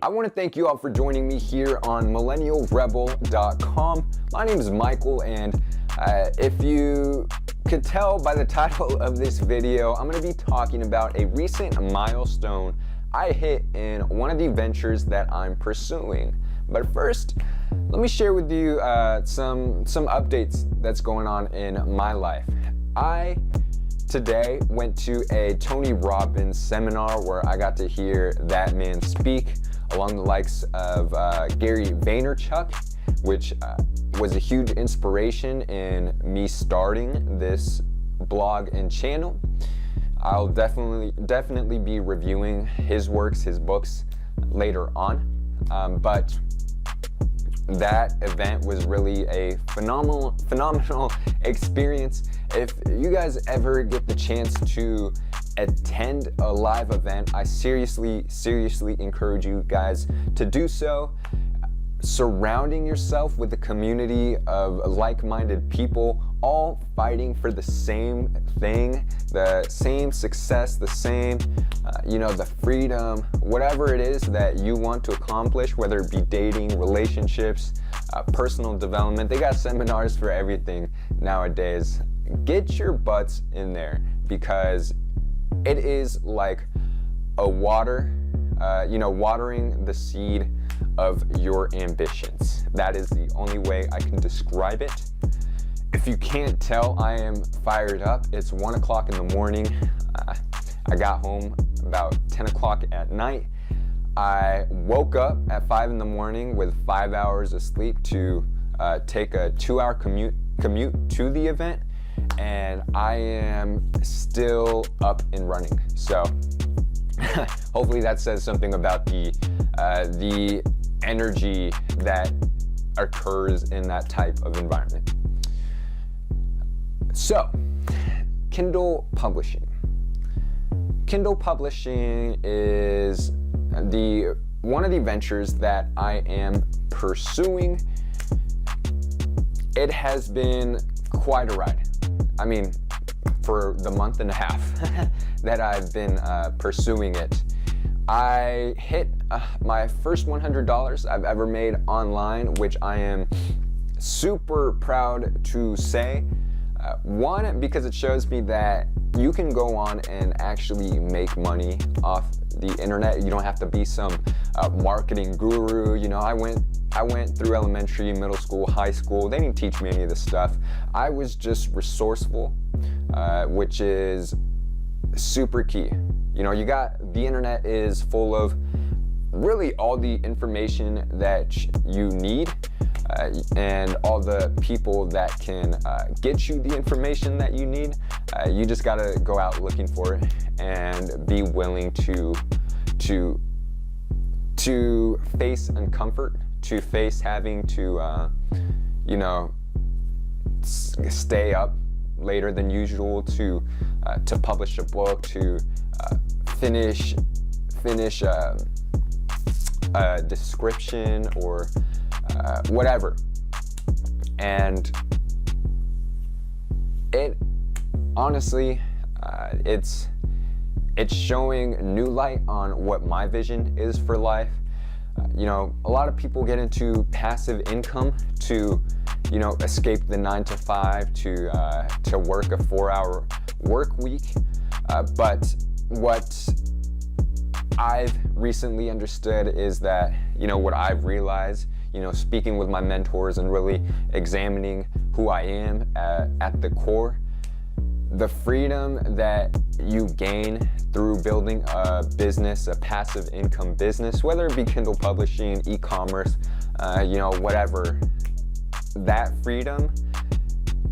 I want to thank you all for joining me here on millennialrebel.com. My name is Michael, and if you could tell by the title of this video, I'm going to be talking about a recent milestone I hit in one of the ventures that I'm pursuing. But first, let me share with you some updates that's going on in my life. I today went to a Tony Robbins seminar where I got to hear that man speak, along the likes of Gary Vaynerchuk, which was a huge inspiration in me starting this blog and channel. I'll definitely be reviewing his works, his books later on, but that event was really a phenomenal experience. If you guys ever get the chance to attend a live event, I seriously encourage you guys to do so. Surrounding yourself with a community of like-minded people, all fighting for the same thing, the same success, the same, the freedom, whatever it is that you want to accomplish, whether it be dating, relationships, personal development. They got seminars for everything nowadays. Get your butts in there, because it is like a watering the seed of your ambitions. That is the only way I can describe it. If you can't tell, I am fired up. It's 1 o'clock in the morning. I got home about 10 o'clock at night. I woke up at 5 in the morning with 5 hours of sleep to take a 2-hour commute to the event, and I am still up and running. So hopefully that says something about the energy that occurs in that type of environment. So, Kindle publishing. Kindle publishing is one of the ventures that I am pursuing. It has been quite a ride. I mean, for the month and a half that I've been pursuing it. I hit my first $100 I've ever made online, which I am super proud to say. One, because it shows me that you can go on and actually make money off the internet. You don't have to be some marketing guru. You know, I went through elementary, middle school, high school. They didn't teach me any of this stuff. I was just resourceful, which is super key. You know, the internet is full of really all the information that you need, and all the people that can get you the information that you need. You just gotta go out looking for it and be willing to face uncomfort, to face having to stay up later than usual to publish a book, to finish a description or whatever. And it honestly, it's showing new light on what my vision is for life. A lot of people get into passive income to escape the 9-to-5, to work a 4-hour work week. But what I've recently understood is that, what I've realized, speaking with my mentors and really examining who I am at the core, the freedom that you gain through building a business, a passive income business, whether it be Kindle publishing, e-commerce, whatever, that freedom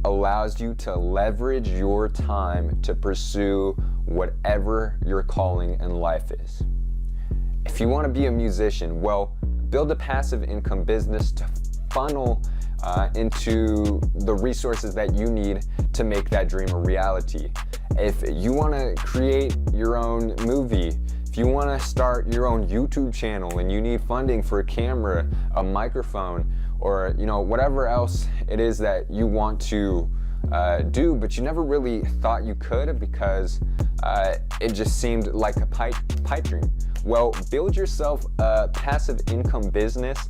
allows you to leverage your time to pursue whatever your calling in life is. If you want to be a musician, well, build a passive income business to funnel into the resources that you need to make that dream a reality. If you want to create your own movie, if you want to start your own YouTube channel and you need funding for a camera, a microphone, or whatever else it is that you want to do, but you never really thought you could because it just seemed like a pipe dream. Well, build yourself a passive income business,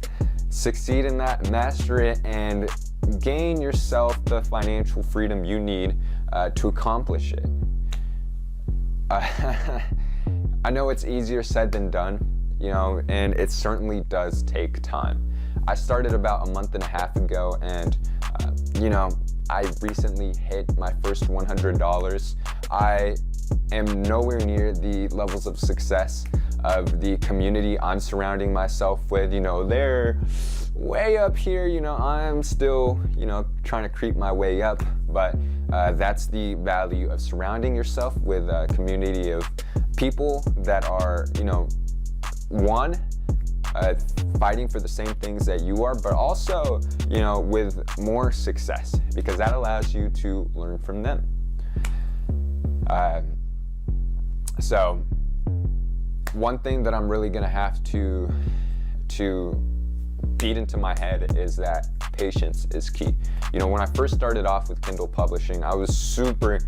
succeed in that, master it, and gain yourself the financial freedom you need to accomplish it. I know it's easier said than done, and it certainly does take time. I started about a month and a half ago, and I recently hit my first $100. I am nowhere near the levels of success of the community I'm surrounding myself with. They're way up here. I'm still, trying to creep my way up, but that's the value of surrounding yourself with a community of people that are, one, fighting for the same things that you are, but also, with more success, because that allows you to learn from them. So one thing that I'm really gonna have to beat into my head is that patience is key. When I first started off with Kindle publishing, I was super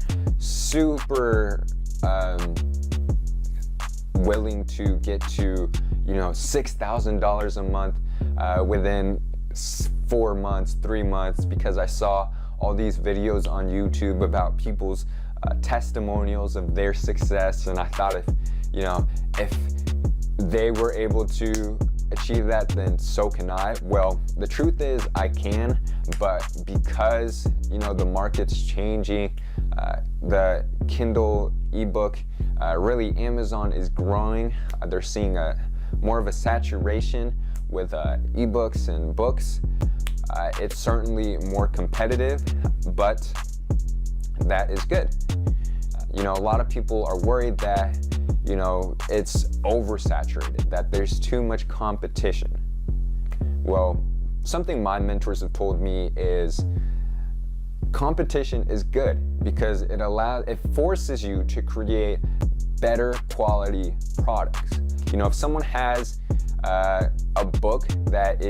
willing to get to $6,000 a month within 4 months, 3 months, because I saw all these videos on YouTube about people's testimonials of their success, and I thought if they were able to achieve that, then so can I. Well, the truth is I can, but because the market's changing, the Kindle ebook, really Amazon is growing. They're seeing more of a saturation with ebooks and books. It's certainly more competitive, but that is good. A lot of people are worried that it's oversaturated, that there's too much competition. Well, something my mentors have told me is competition is good because it forces you to create better quality products. If someone has a book that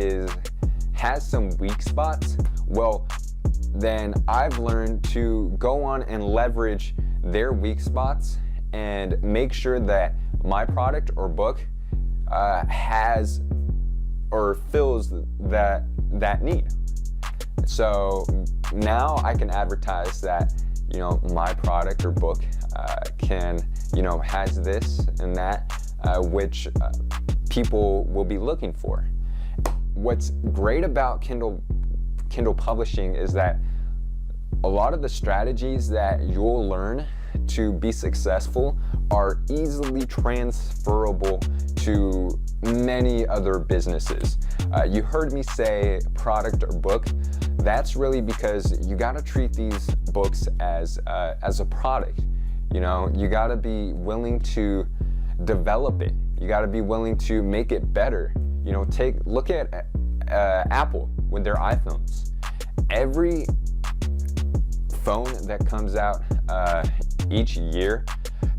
has some weak spots, well, then I've learned to go on and leverage their weak spots and make sure that my product or book has or fills that need. So now I can advertise that my product or book can has this and that which people will be looking for. What's great about Kindle publishing is that a lot of the strategies that you'll learn to be successful are easily transferable to many other businesses. You heard me say product or book. That's really because you got to treat these books as a product. You got to be willing to develop it. You got to be willing to make it better. Look at Apple with their iPhones. Every phone that comes out each year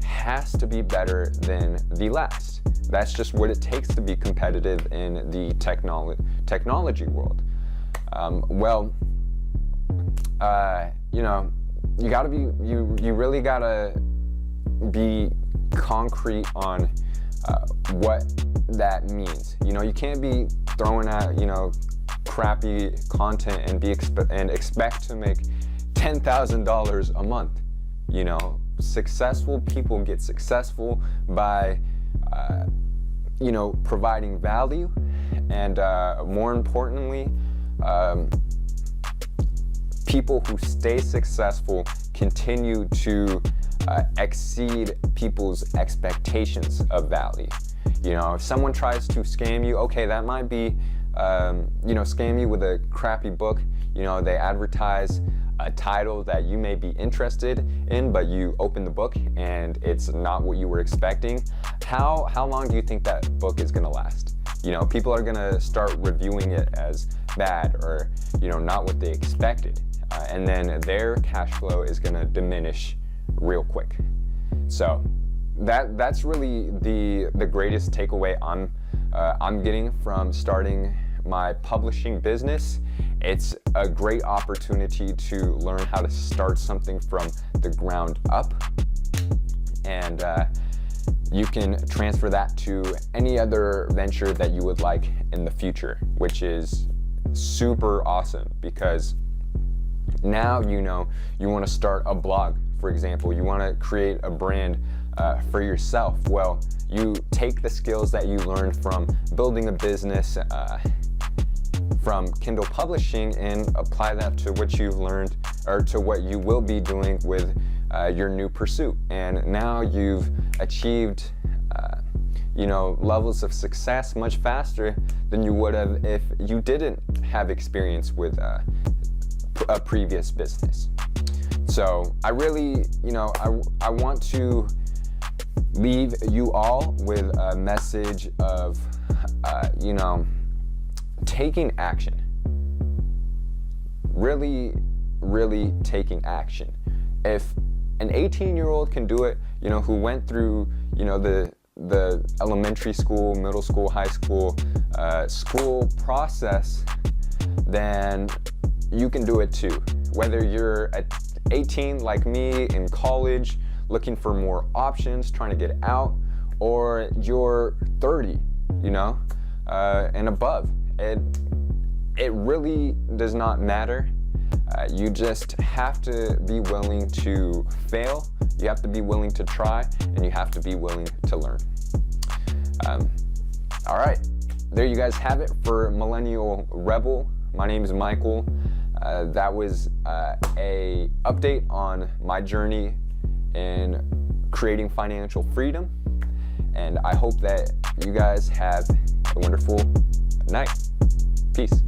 has to be better than the last. That's just what it takes to be competitive in the technology world. You really gotta be concrete on what that means. You can't be throwing out crappy content and expect to make $10,000 a month. Successful people get successful by providing value, and more importantly, people who stay successful continue to exceed people's expectations of value. If someone tries to scam you, okay, that might be scam you with a crappy book. They advertise a title that you may be interested in, but you open the book and it's not what you were expecting. How long do you think that book is gonna last? People are gonna start reviewing it as bad or not what they expected, and then their cash flow is gonna diminish real quick. So that's really the greatest takeaway I'm getting from starting my publishing business. It's a great opportunity to learn how to start something from the ground up, and you can transfer that to any other venture that you would like in the future, which is super awesome, because now you know you want to start a blog, for example, you want to create a brand for yourself. Well, you take the skills that you learned from building a business, from Kindle publishing, and apply that to what you've learned, or to what you will be doing with your new pursuit. And now you've achieved levels of success much faster than you would have if you didn't have experience with a previous business. So I really, I want to leave you all with a message of, taking action. Really, really taking action. If an 18-year-old can do it, who went through, the elementary school, middle school, high school, school process, then you can do it too. Whether you're at 18 like me, in college, looking for more options, trying to get out, or you're 30, and above. It really does not matter. You just have to be willing to fail, you have to be willing to try, and you have to be willing to learn. All right, there you guys have it for Millennial Rebel. My name is Michael. That was a update on my journey in creating financial freedom, and I hope that you guys have a wonderful night. Peace.